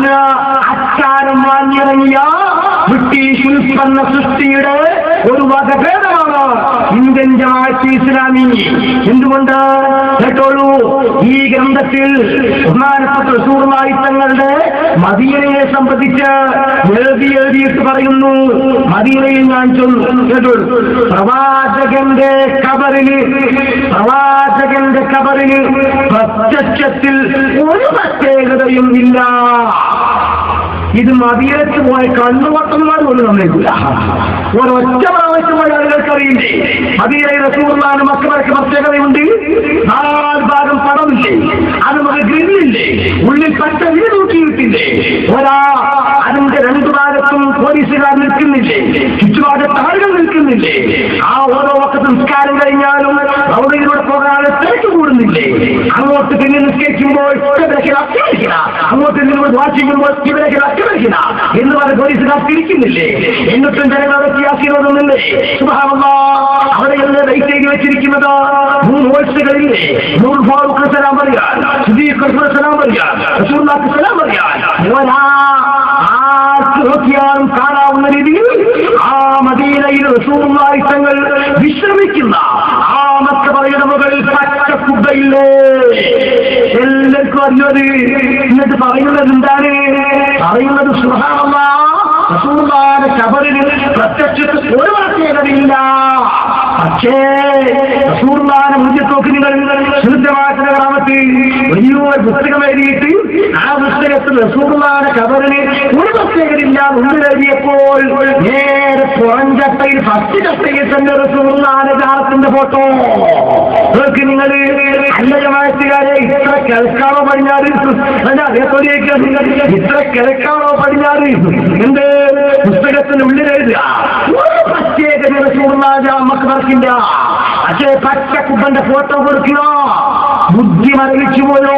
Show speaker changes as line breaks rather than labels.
അതിന് അച്ചാരം വാങ്ങിയിറങ്ങിയ ബ്രിട്ടീഷ് ഉൽപ്പന്ന സൃഷ്ടിയുടെ ഒരു വകഭേദമാണ് ഇന്ത്യൻ ജമാഅത്തെ ഇസ്ലാമി. എന്തുകൊണ്ട് കേട്ടോളൂ, ഈ ഗ്രന്ഥത്തിൽ ബഹുമാനപ്പെട്ട റസൂലുള്ളാഹി തങ്ങളുടെ മദീനയെ സംബന്ധിച്ച് എഴുതിയിട്ട് പറയുന്നു. മദീനയിൽ ഞാൻ ചൊല്ലും കേട്ടോളൂ, പ്രവാചകന്റെ കബറിന് പ്രത്യക്ഷത്തിൽ ഒരു പ്രത്യേകതയും ഇല്ല. ഇത് മദീനത്ത് പോയ കണ്ണുവട്ടന്മാർ പോലും നമ്മേക്കില്ല. ഒരൊറ്റ പ്രാവശ്യമായി ആളുകൾക്കറിയില്ലേ മദീനയിൽ റസൂലുള്ളാഹിയുടെ മക്കബറയ്ക്ക് പ്രത്യേകതയുണ്ട്. 4 ഭാഗം പടമില്ലേ, അത് നമുക്ക് ഗ്രില്ലില്ലേ, ഉള്ളിൽ പച്ച വീട് തൂക്കിയിട്ടില്ലേ, അതിന്റെ 2 ഭാഗത്തും പോലീസുകാർ നിൽക്കുന്നില്ലേ, ചുറ്റുഭാഗത്ത് ആളുകൾ നിൽക്കുന്നില്ലേ, ആ ഓരോ വക്കത്ത് നിസ്കാരം കഴിഞ്ഞാലും റൗദയിലൂടെ പോകാതെ തിരക്ക് കൂടുന്നില്ലേ, അങ്ങോട്ട് പിന്നെ നിസ്കരിക്കുമ്പോൾ അങ്ങോട്ട് നിന്നോട് വാശിക്കുമ്പോൾ എന്ന് പറഞ്ഞ പോലീസുകാർ തിരിക്കുന്നില്ലേ, എന്നിട്ടും ജനങ്ങളെ വ്യത്യാസമൊന്നുമില്ലേ. സുബ്ഹാനല്ലാഹ്, അവിടെ എല്ലാം ലൈറ്റ് എഴുതി വെച്ചിരിക്കുന്നത് 3 വോൾസുകളില്ലേ, 3 ഫാറൂഖ് സലാം പറയാൻ, സിദ്ദീഖ് സലാം പറയാൻ, റസൂലുള്ളാഹി സലാം പറയാൻ, ആർക്ക് നോക്കിയാലും കാണാവുന്ന രീതിയിൽ ആ മദീനയിൽ റസൂലുള്ളാഹി തങ്ങൾ വിശ്രമിക്കുന്ന ആ മക്കബറയുടെ മുകളിൽ പച്ച കുബ്ബയില്ലേ, എല്ലാവർക്കും അറിയത്. എന്നിട്ട് പറയുന്നത് എന്താണ്? പറയുന്നത് സുബ്ഹാനല്ലാഹ്, റസൂലുള്ളാഹിയുടെ ഖബറിന് പ്രത്യക്ഷത്തിൽ ഒരു പ്രത്യേകതയില്ല. പക്ഷേ റസൂലുള്ളാഹിയുടെ മുന്നിൽ നോക്കി നിങ്ങൾ ശുദ്ധമാക്കുന്ന ഗ്രാമത്തിൽ വലിയൊരു പുസ്തകം എഴുതിയിട്ട് ആ പുസ്തകത്തിൽ റസൂലുള്ളാഹിയുടെ ഖബറിന് ഒരു പ്രത്യേകതയില്ല മുന്നിൽ എഴുതിയപ്പോൾ നേരെ പുറഞ്ചട്ടയിൽ ഫസ്റ്റ് ചട്ടയിൽ തന്നെ റസൂലുള്ളാഹിയുടെ ജാറത്തിന്റെ ഫോട്ടോ നോക്കി. നിങ്ങൾ അല്ല ജമാഅത്തുകാരെ, ഇത്ര കിഴക്കാണോ പടിഞ്ഞാറ്? ഇത്ര കിഴക്കാണോ പടിഞ്ഞാറ്? എന്ത് പുസ്തകത്തിന് ഉള്ളിൽ എഴുതുക ഒരു പ്രത്യേകത റസൂലുള്ളാഹിയുടെ മക്ബറക്കില്ല. പക്ഷേ പച്ച കുബ്ബന്റെ ഫോട്ടോ കൊടുക്കണോ? ബുദ്ധി മരവിച്ചു പോയോ?